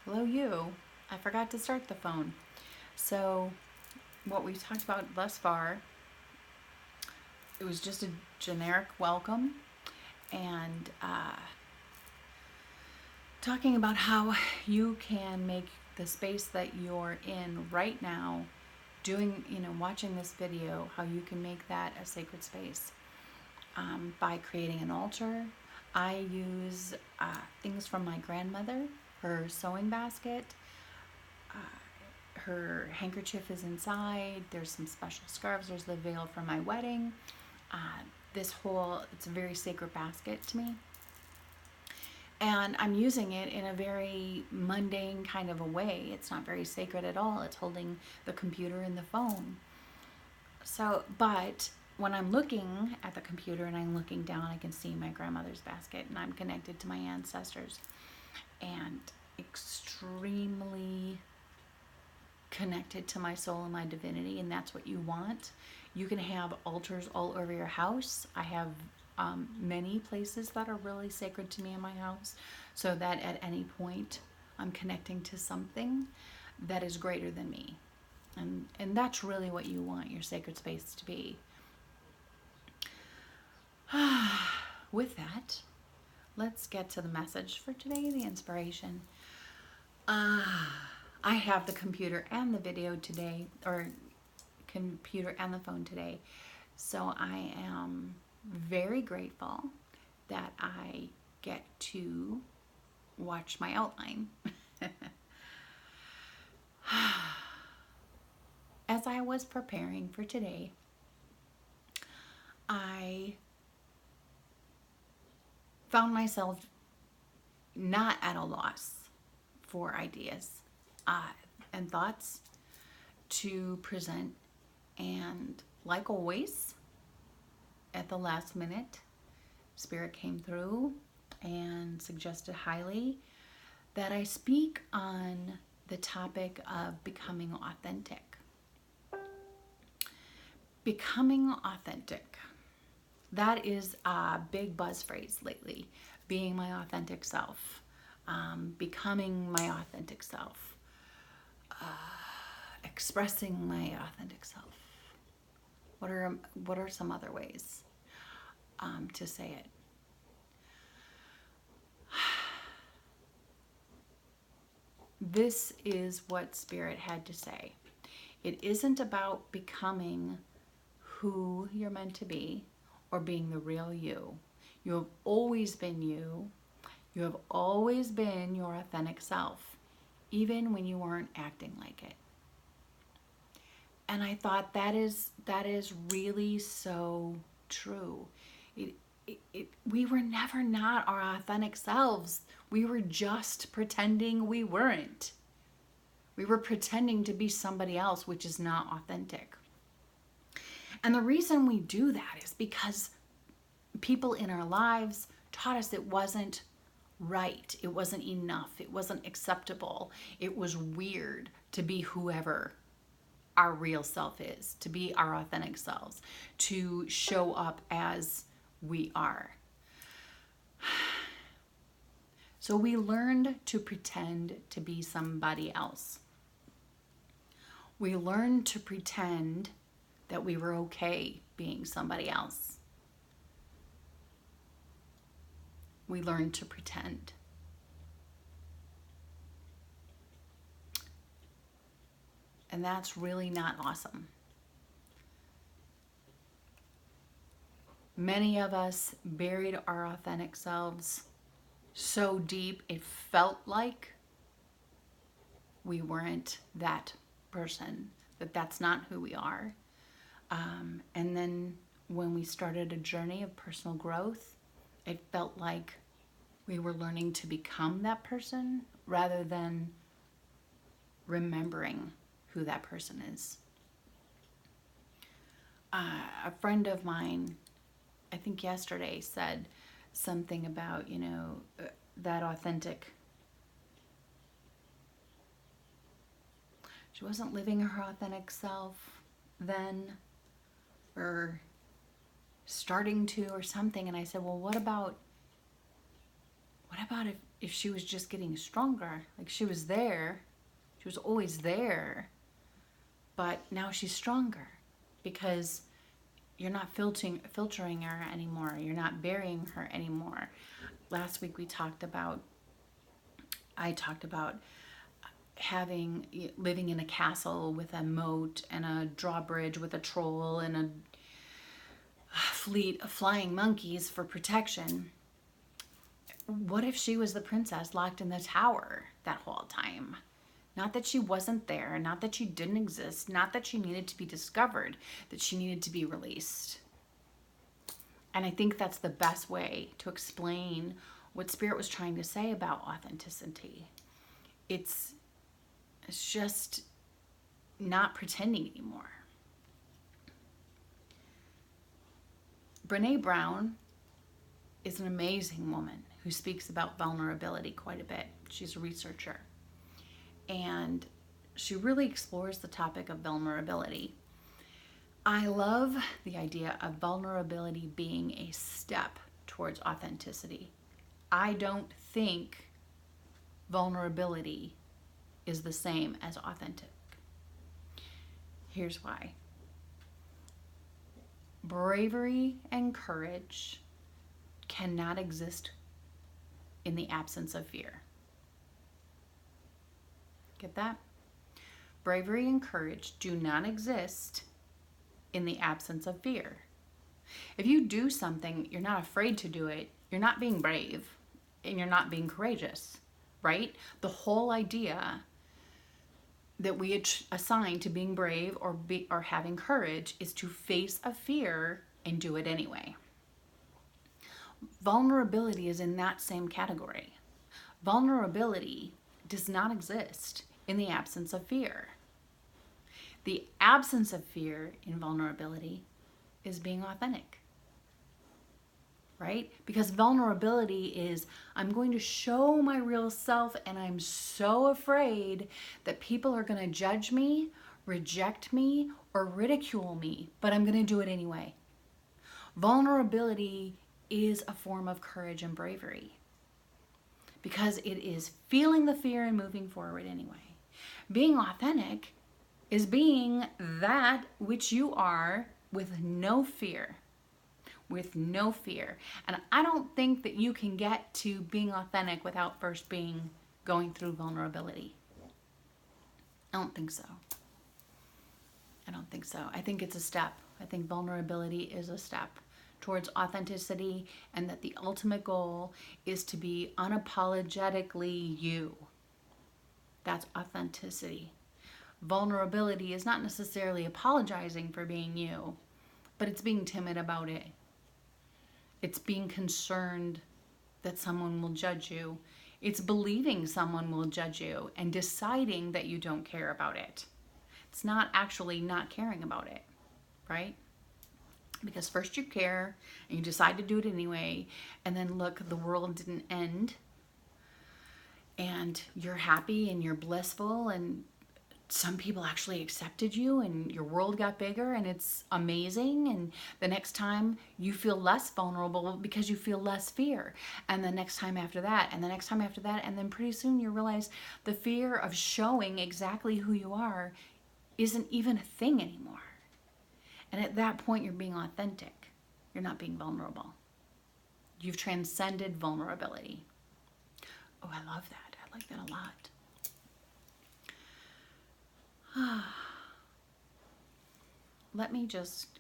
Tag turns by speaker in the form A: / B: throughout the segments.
A: Hello, you. I forgot to start the phone. So, what we've talked about thus far, it was just a generic welcome and talking about how you can make the space that you're in right now, watching this video, how you can make that a sacred space by creating an altar. I use things from my grandmother, her sewing basket. Her handkerchief is inside. There's some special scarves. There's the veil from my wedding. It's a very sacred basket to me. And I'm using it in a very mundane kind of a way. It's not very sacred at all. It's holding the computer and the phone. But when I'm looking at the computer and I'm looking down, I can see my grandmother's basket and I'm connected to my ancestors and extremely connected to my soul and my divinity, and that's what you want. You can have altars all over your house. I have many places that are really sacred to me in my house, so that at any point I'm connecting to something that is greater than me. And that's really what you want your sacred space to be. With that, let's get to the message for today, the inspiration. I have the computer and the video today, or computer and the phone today. So I am very grateful that I get to watch my outline. As I was preparing for today, I found myself not at a loss for ideas and thoughts to present. And like always, at the last minute, Spirit came through and suggested highly that I speak on the topic of becoming authentic. Becoming authentic. That is a big buzz phrase lately. Being my authentic self. Becoming my authentic self. Expressing my authentic self. What are some other ways to say it? This is what Spirit had to say. It isn't about becoming who you're meant to be or being the real you. You have always been you. You have always been your authentic self, even when you weren't acting like it. And I thought that is really so true. We were never not our authentic selves. We were just pretending we weren't. We were pretending to be somebody else, which is not authentic. And the reason we do that is because people in our lives taught us it wasn't right. It wasn't enough. It wasn't acceptable. It was weird to be whoever our real self is, to be our authentic selves, to show up as we are. So we learned to pretend to be somebody else. We learned to pretend that we were okay being somebody else. We learned to pretend. And that's really not awesome. Many of us buried our authentic selves so deep it felt like we weren't that person, that's not who we are. And then when we started a journey of personal growth, it felt like we were learning to become that person rather than remembering who that person is. A friend of mine, I think yesterday, said something about, that authentic. She wasn't living her authentic self then, or starting to, or something. And I said, well, what about What about if she was just getting stronger? Like she was there, she was always there, but now she's stronger because you're not filtering her anymore. You're not burying her anymore. Last week I talked about living in a castle with a moat and a drawbridge with a troll and a fleet of flying monkeys for protection. What if she was the princess locked in the tower that whole time? Not that she wasn't there, not that she didn't exist, not that she needed to be discovered, that she needed to be released. And I think that's the best way to explain what Spirit was trying to say about authenticity. It's just not pretending anymore. Brené Brown is an amazing woman who speaks about vulnerability quite a bit. She's a researcher. And she really explores the topic of vulnerability. I love the idea of vulnerability being a step towards authenticity. I don't think vulnerability is the same as authentic. Here's why. Bravery and courage cannot exist in the absence of fear. Get that? Bravery and courage do not exist in the absence of fear. If you do something, you're not afraid to do it, you're not being brave and you're not being courageous, right? The whole idea that we assign to being brave or having courage is to face a fear and do it anyway. Vulnerability is in that same category. Vulnerability does not exist in the absence of fear. The absence of fear in vulnerability is being authentic, right? Because vulnerability is, I'm going to show my real self and I'm so afraid that people are going to judge me, reject me, or ridicule me, but I'm going to do it anyway. Vulnerability is a form of courage and bravery because it is feeling the fear and moving forward anyway. Being authentic is being that which you are with no fear. With no fear. And I don't think that you can get to being authentic without first going through vulnerability. I don't think so. I think it's a step. I think vulnerability is a step towards authenticity, and that the ultimate goal is to be unapologetically you. That's authenticity. Vulnerability is not necessarily apologizing for being you, but it's being timid about it. It's being concerned that someone will judge you. It's believing someone will judge you and deciding that you don't care about it. It's not actually not caring about it, right? Because first you care and you decide to do it anyway, and then look, the world didn't end and you're happy and you're blissful and some people actually accepted you and your world got bigger and it's amazing, and the next time you feel less vulnerable because you feel less fear, and the next time after that, and the next time after that, and then pretty soon you realize the fear of showing exactly who you are isn't even a thing anymore. And at that point you're being authentic. You're not being vulnerable. You've transcended vulnerability. Oh, I love that. I like that a lot. Let me just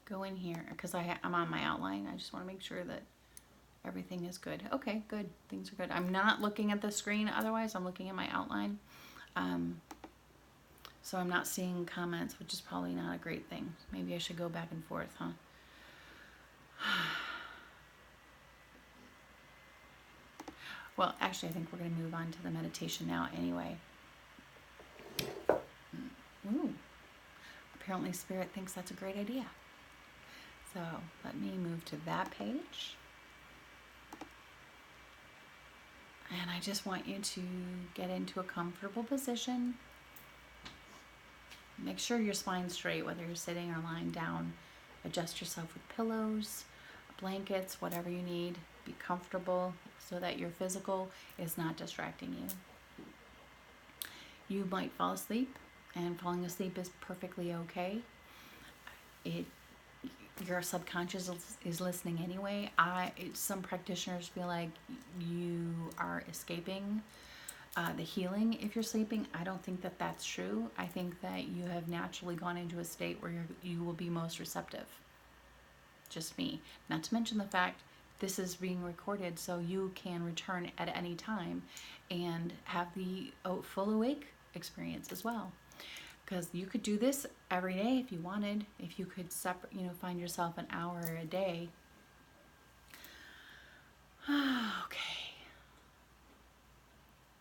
A: go in here because I'm on my outline. I just want to make sure that everything is good. Okay, good. Things are good. I'm not looking at the screen. Otherwise, I'm looking at my outline. So I'm not seeing comments, which is probably not a great thing. Maybe I should go back and forth, huh? Well, actually, I think we're going to move on to the meditation now anyway. Ooh. Apparently Spirit thinks that's a great idea. So let me move to that page. And I just want you to get into a comfortable position. Make sure your spine's straight, whether you're sitting or lying down. Adjust yourself with pillows, blankets, whatever you need. Be comfortable so that your physical is not distracting you. You might fall asleep, and falling asleep is perfectly okay. It Your subconscious is listening anyway. Some practitioners feel like you are escaping the healing if you're sleeping. I don't think that that's true. I think that you have naturally gone into a state where you will be most receptive. Just me. Not to mention the fact this is being recorded, so you can return at any time and have the full awake experience as well. Because you could do this every day if you wanted. If you could find yourself an hour a day. Okay.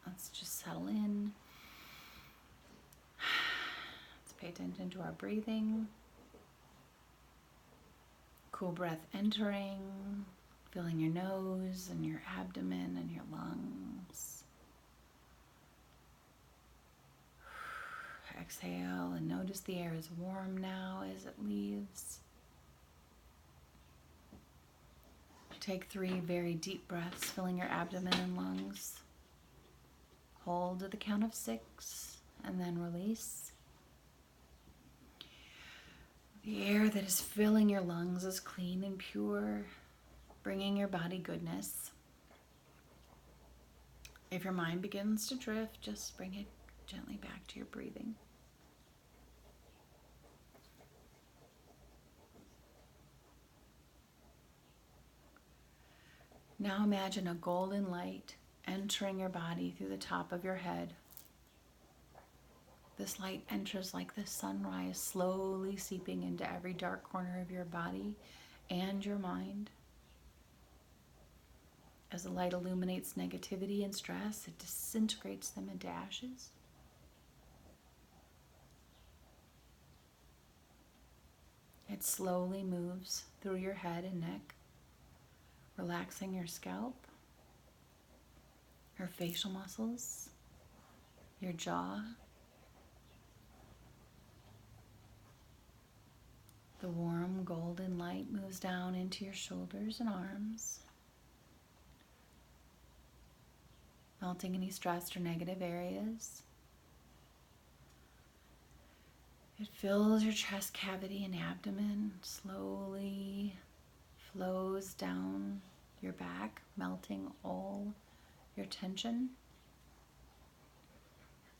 A: Let's just settle in. Let's pay attention to our breathing. Cool breath entering, filling your nose and your abdomen and your lungs. Exhale and notice the air is warm now as it leaves. Take 3 very deep breaths, filling your abdomen and lungs. Hold at the count of 6 and then release. The air that is filling your lungs is clean and pure, bringing your body goodness. If your mind begins to drift, just bring it gently back to your breathing. Now imagine a golden light entering your body through the top of your head. This light enters like the sunrise, slowly seeping into every dark corner of your body and your mind. As the light illuminates negativity and stress, it disintegrates them into ashes. It slowly moves through your head and neck, relaxing your scalp, your facial muscles, your jaw. The warm golden light moves down into your shoulders and arms, melting any stressed or negative areas. It fills your chest cavity and abdomen, slowly flows down your back, melting all your tension.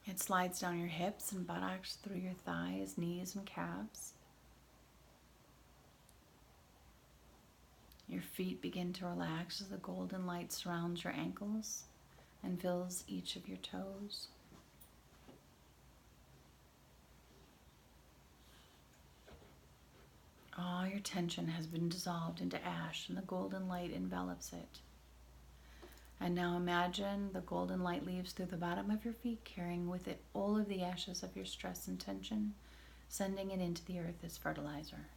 A: It slides down your hips and buttocks, through your thighs, knees, and calves. Your feet begin to relax as the golden light surrounds your ankles and fills each of your toes. All your tension has been dissolved into ash, and the golden light envelops it. And now imagine the golden light leaves through the bottom of your feet, carrying with it all of the ashes of your stress and tension, sending it into the earth as fertilizer.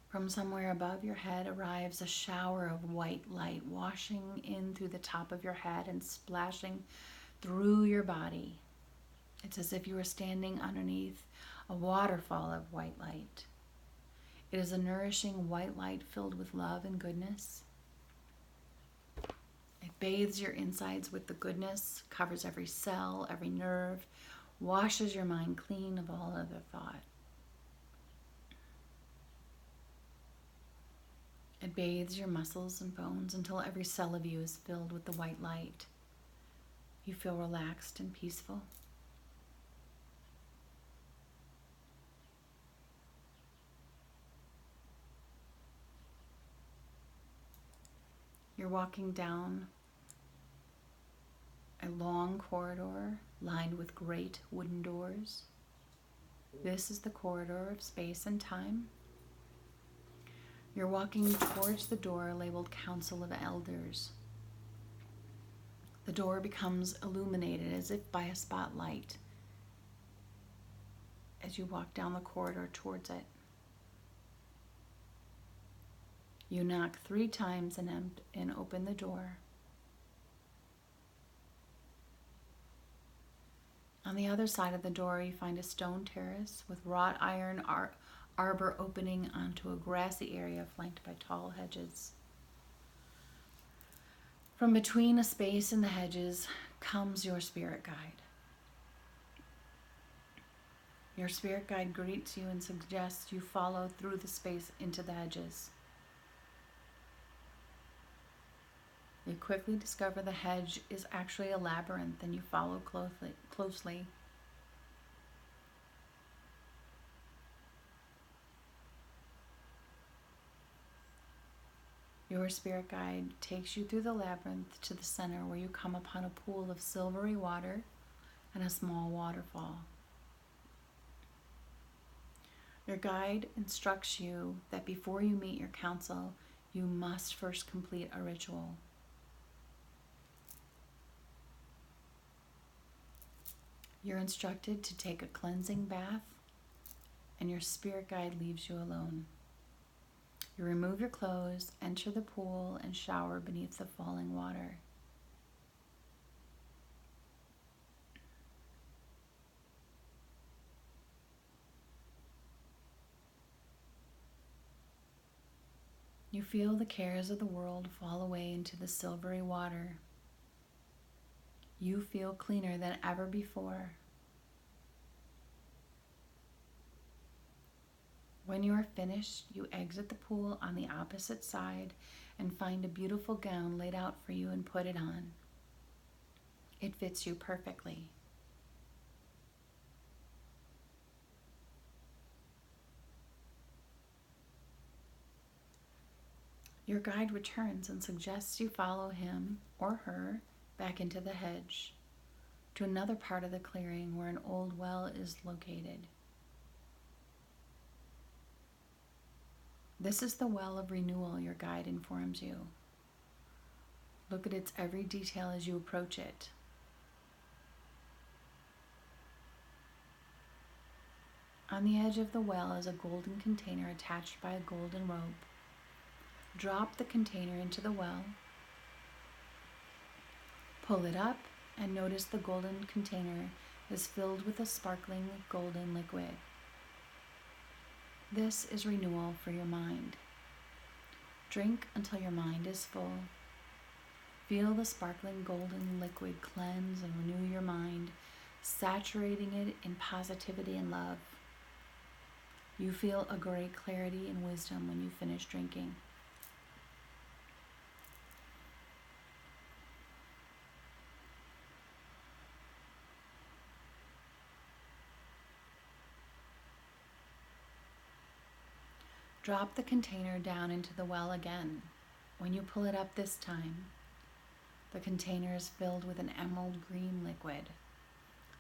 A: From somewhere above your head arrives a shower of white light, washing in through the top of your head and splashing through your body. It's as if you were standing underneath a waterfall of white light. It is a nourishing white light filled with love and goodness. It bathes your insides with the goodness, covers every cell, every nerve, washes your mind clean of all other thought. It bathes your muscles and bones until every cell of you is filled with the white light. You feel relaxed and peaceful. You're walking down a long corridor lined with great wooden doors. This is the corridor of space and time. You're walking towards the door labeled Council of Elders. The door becomes illuminated as if by a spotlight as you walk down the corridor towards it. You knock 3 times and open the door. On the other side of the door, you find a stone terrace with wrought iron arbor opening onto a grassy area flanked by tall hedges. From between a space in the hedges comes your spirit guide. Your spirit guide greets you and suggests you follow through the space into the hedges. You quickly discover the hedge is actually a labyrinth and you follow closely. Your spirit guide takes you through the labyrinth to the center where you come upon a pool of silvery water and a small waterfall. Your guide instructs you that before you meet your council, you must first complete a ritual. You're instructed to take a cleansing bath, and your spirit guide leaves you alone. You remove your clothes, enter the pool, and shower beneath the falling water. You feel the cares of the world fall away into the silvery water. You feel cleaner than ever before. When you are finished, you exit the pool on the opposite side and find a beautiful gown laid out for you and put it on. It fits you perfectly. Your guide returns and suggests you follow him or her back into the hedge to another part of the clearing where an old well is located. This is the well of renewal, your guide informs you. Look at its every detail as you approach it. On the edge of the well is a golden container attached by a golden rope. Drop the container into the well. Pull it up and notice the golden container is filled with a sparkling golden liquid. This is renewal for your mind. Drink until your mind is full. Feel the sparkling golden liquid cleanse and renew your mind, saturating it in positivity and love. You feel a great clarity and wisdom when you finish drinking. Drop the container down into the well again. When you pull it up this time, the container is filled with an emerald green liquid.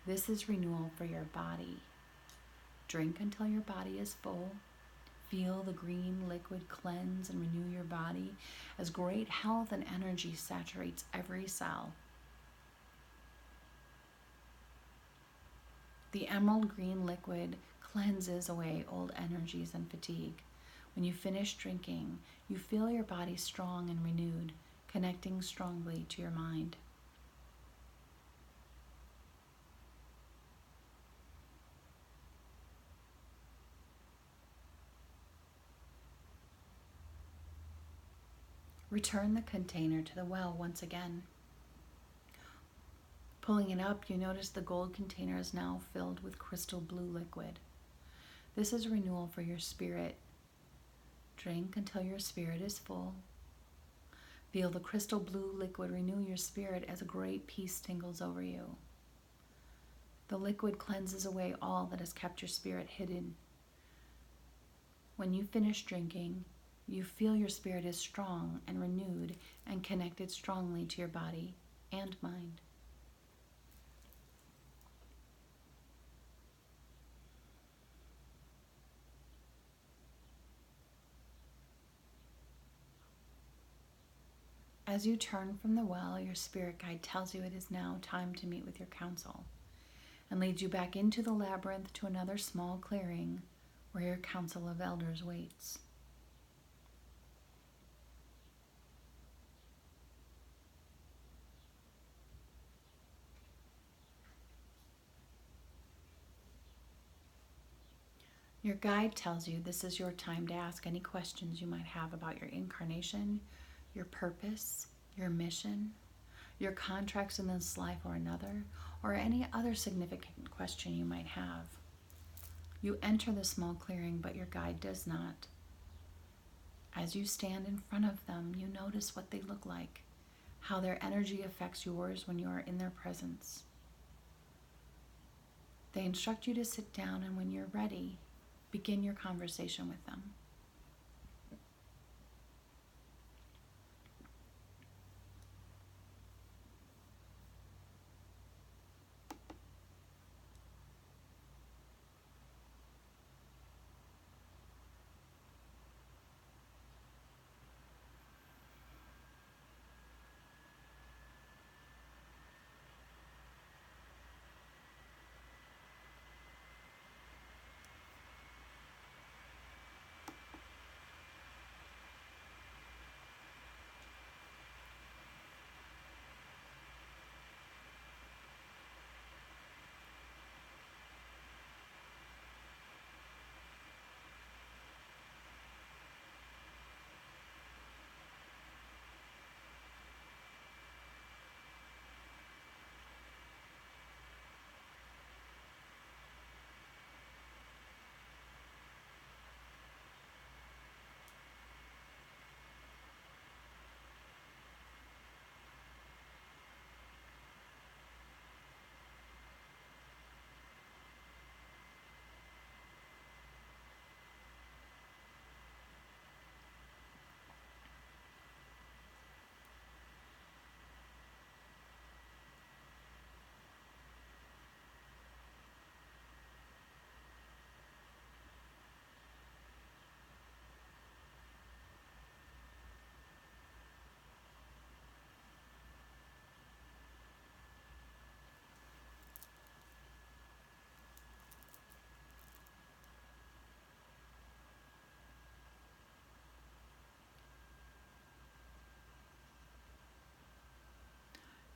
A: This is renewal for your body. Drink until your body is full. Feel the green liquid cleanse and renew your body as great health and energy saturates every cell. The emerald green liquid cleanses away old energies and fatigue. When you finish drinking, you feel your body strong and renewed, connecting strongly to your mind. Return the container to the well once again. Pulling it up, you notice the gold container is now filled with crystal blue liquid. This is renewal for your spirit. Drink until your spirit is full. Feel the crystal blue liquid renew your spirit as a great peace tingles over you. The liquid cleanses away all that has kept your spirit hidden. When you finish drinking, you feel your spirit is strong and renewed and connected strongly to your body and mind. As you turn from the well, your spirit guide tells you it is now time to meet with your council and leads you back into the labyrinth to another small clearing where your council of elders waits. Your guide tells you this is your time to ask any questions you might have about your incarnation, your purpose, your mission, your contracts in this life or another, or any other significant question you might have. You enter the small clearing, but your guide does not. As you stand in front of them, you notice what they look like, how their energy affects yours when you are in their presence. They instruct you to sit down, and when you're ready, begin your conversation with them.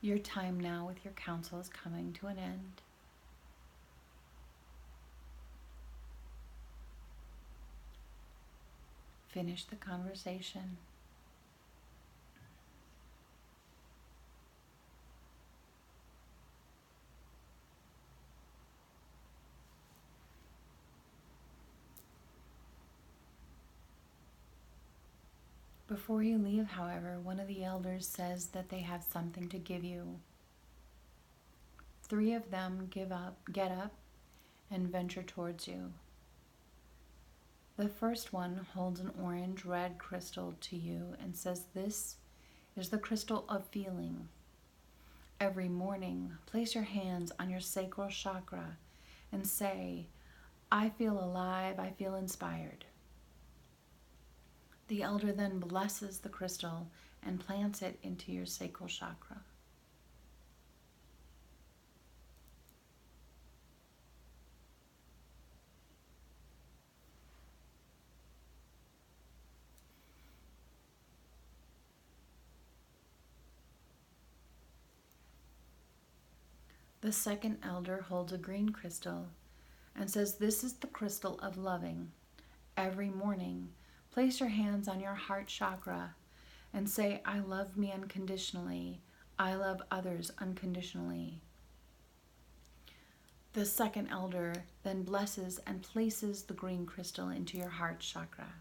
A: Your time now with your counsel is coming to an end. Finish the conversation. Before you leave, however, one of the elders says that they have something to give you. 3 of them get up, and venture towards you. The first one holds an orange-red crystal to you and says, "This is the crystal of feeling. Every morning, place your hands on your sacral chakra and say, 'I feel alive, I feel inspired.'" The elder then blesses the crystal and plants it into your sacral chakra. The second elder holds a green crystal and says, "This is the crystal of loving. Every morning, place your hands on your heart chakra and say, 'I love me unconditionally. I love others unconditionally.'" The second elder then blesses and places the green crystal into your heart chakra.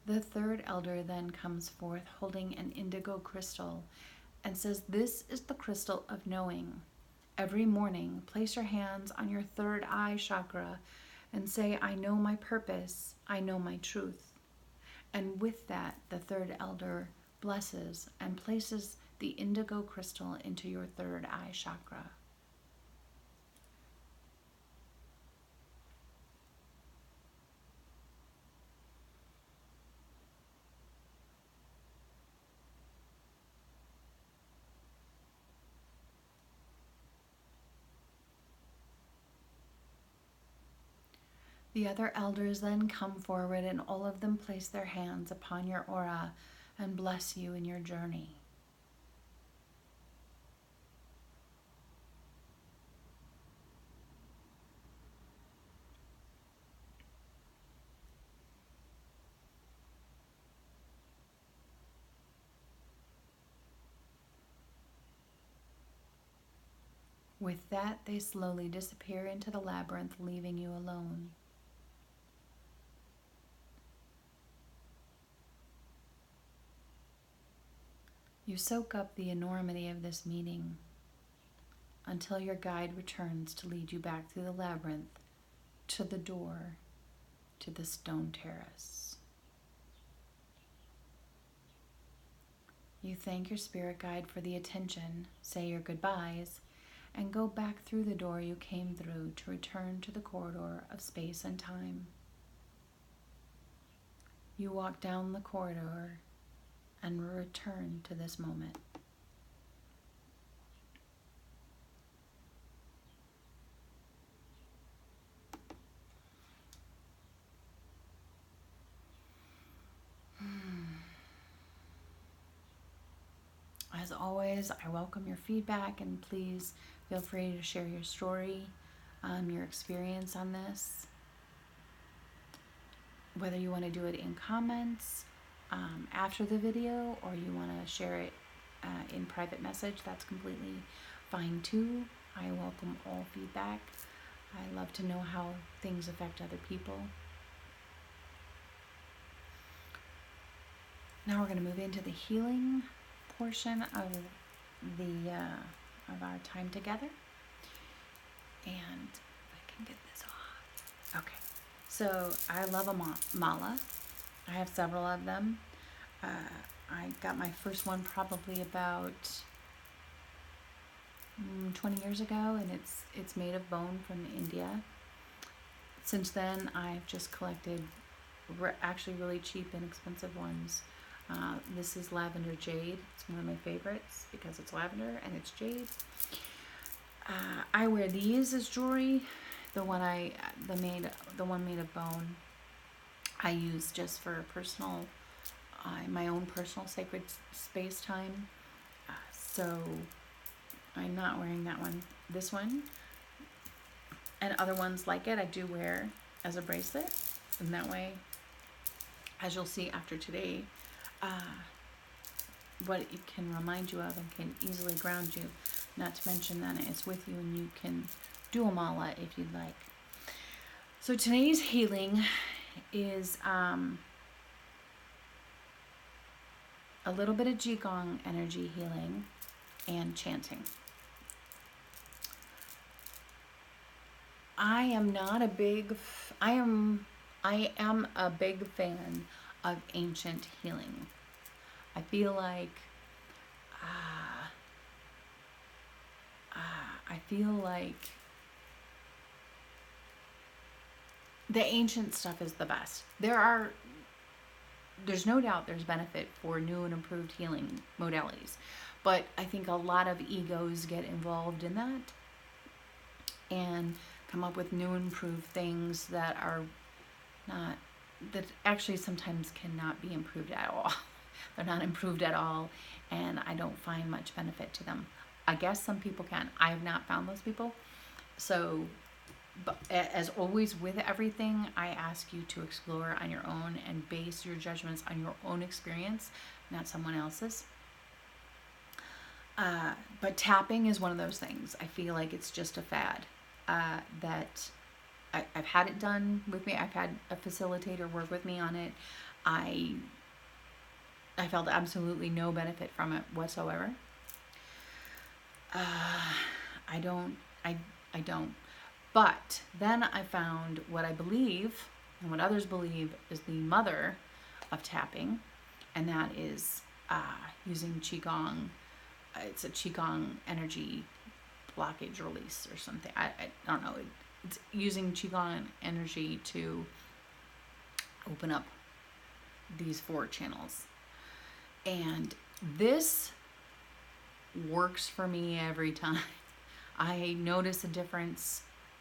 A: The third elder then comes forth holding an indigo crystal and says, "This is the crystal of knowing. Every morning, place your hands on your third eye chakra and say, 'I know my purpose, I know my truth.'" And with that, the third elder blesses and places the indigo crystal into your third eye chakra. The other elders then come forward, and all of them place their hands upon your aura and bless you in your journey. With that, they slowly disappear into the labyrinth, leaving you alone. You soak up the enormity of this meeting until your guide returns to lead you back through the labyrinth to the door to the stone terrace. You thank your spirit guide for the attention, say your goodbyes, and go back through the door you came through to return to the corridor of space and time. You walk down the corridor and return to this moment. As always, I welcome your feedback, and please feel free to share your story, your experience on this. Whether you want to do it in comments after the video, or you want to share it in private message, that's completely fine too. I welcome all feedback. I love to know how things affect other people. Now we're going to move into the healing portion of our time together. And if I can get this off. Okay. So I love a mala. I have several of them. I got my first one probably about 20 years ago, and it's made of bone from India. Since then, I've just collected actually really cheap, inexpensive ones. This is lavender jade. It's one of my favorites because it's lavender and it's jade. I wear these as jewelry. The one made of bone, I use just for personal, my own personal sacred space time. So I'm not wearing that one. This one and other ones like it, I do wear as a bracelet, and that way, as you'll see after today, what it can remind you of and can easily ground you. Not to mention that it's with you, and you can do a mala if you'd like. So today's healing is a little bit of Qigong energy healing and chanting. I am a big fan of ancient healing. I feel like the ancient stuff is the best. There's no doubt there's benefit for new and improved healing modalities, but I think a lot of egos get involved in that and come up with new and improved things that actually sometimes cannot be improved at all. They're not improved at all, and I don't find much benefit to them. I guess some people can. I have not found those people. So, but as always with everything, I ask you to explore on your own and base your judgments on your own experience, not someone else's. But tapping is one of those things. I feel like it's just a fad that I've had it done with me. I've had a facilitator work with me on it. I felt absolutely no benefit from it whatsoever. I don't. But then I found what I believe and what others believe is the mother of tapping, and that is using Qigong. It's a Qigong energy blockage release or something. I don't know. It's using Qigong energy to open up these 4 channels. And this works for me every time. I notice a difference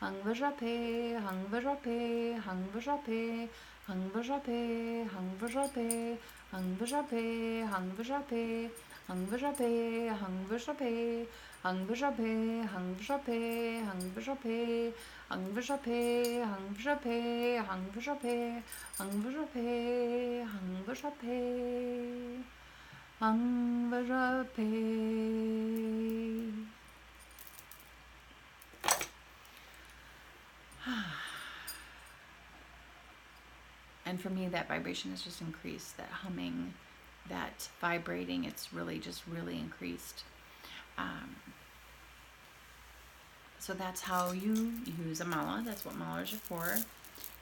A: Hang Vajrape, Hang Vajrape, Hang Vajrape, Hang Vajrape, Hang Vajrape, Hang Vajrape, Hang Vajrape, Hang Vajrape, Hang Vajrape, Hang Vajrape, Hang Vajrape, Hang Vajrape, Hang Vajrape, Hang Vajrape, Hang Vajrape, Hang Vajrape, Hang Vajrape, Hang Vajrape. And for me, that vibration has just increased, that humming, that vibrating, it's really just really increased. So that's how you use a mala. That's what malas are for.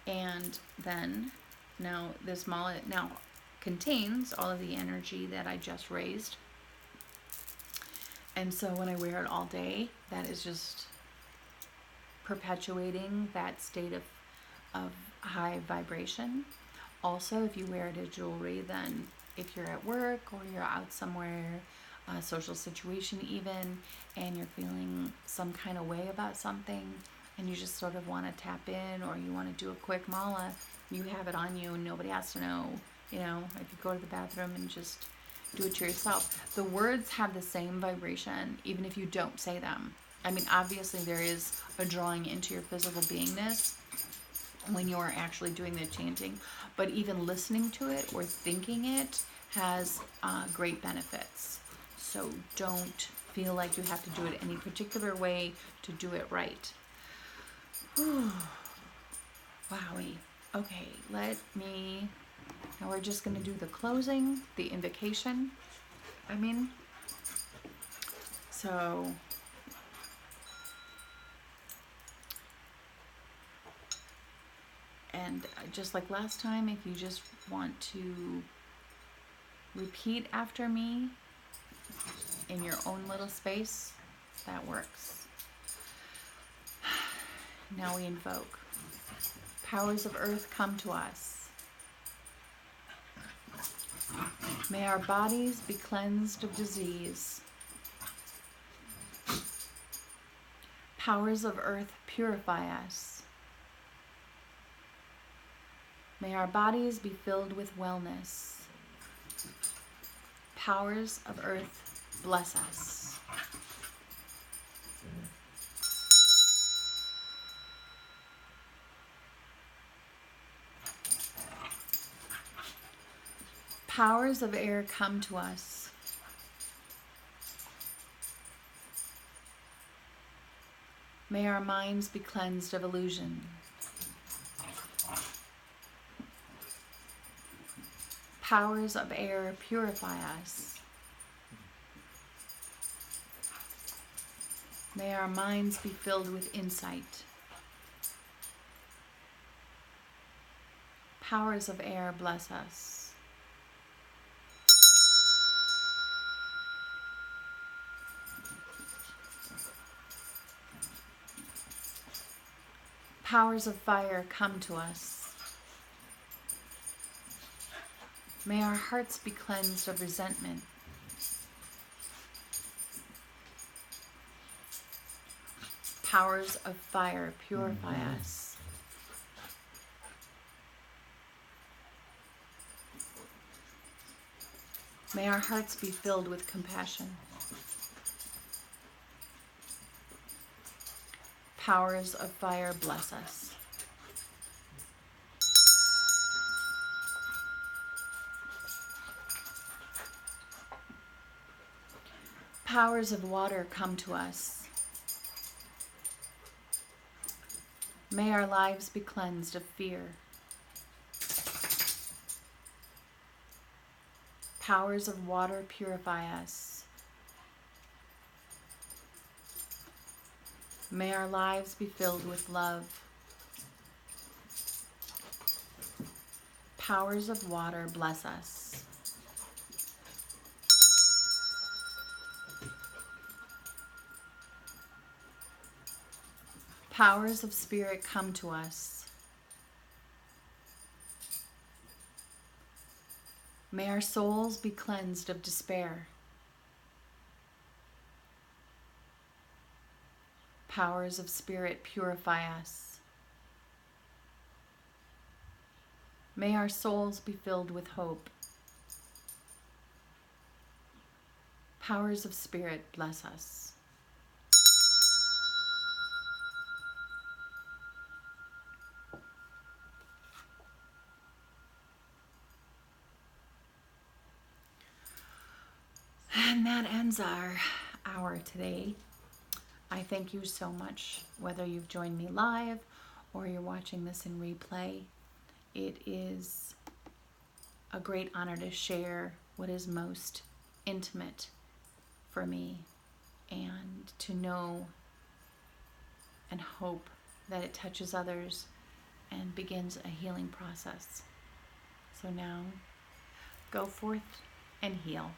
A: And then now this mala now contains all of the energy that I just raised. And so when I wear it all day, that is just perpetuating that state of high vibration. Also, if you wear it as jewelry, then if you're at work or you're out somewhere, a social situation even, and you're feeling some kind of way about something, and you just sort of want to tap in, or you want to do a quick mala, you have it on you and nobody has to know, you know, if you go to the bathroom and just do it to yourself. The words have the same vibration, even if you don't say them. I mean, obviously there is a drawing into your physical beingness when you're actually doing the chanting, but even listening to it or thinking it has great benefits. So don't feel like you have to do it any particular way to do it right. Wowie. Okay, now we're just going to do the closing, the invocation. So and just like last time, if you just want to repeat after me in your own little space, that works. Now we invoke. Powers of earth, come to us. May our bodies be cleansed of disease. Powers of earth, purify us. May our bodies be filled with wellness. Powers of earth, bless us. Powers of air, come to us. May our minds be cleansed of illusion. Powers of air, purify us. May our minds be filled with insight. Powers of air, bless us. Powers of fire, come to us. May our hearts be cleansed of resentment. Powers of fire, purify us. May our hearts be filled with compassion. Powers of fire, bless us. Powers of water, come to us. May our lives be cleansed of fear. Powers of water, purify us. May our lives be filled with love. Powers of water, bless us. Powers of spirit, come to us. May our souls be cleansed of despair. Powers of Spirit, purify us. May our souls be filled with hope. Powers of Spirit, bless us. And that ends our hour today. I thank you so much, whether you've joined me live or you're watching this in replay. It is a great honor to share what is most intimate for me, and to know and hope that it touches others and begins a healing process. So now, go forth and heal.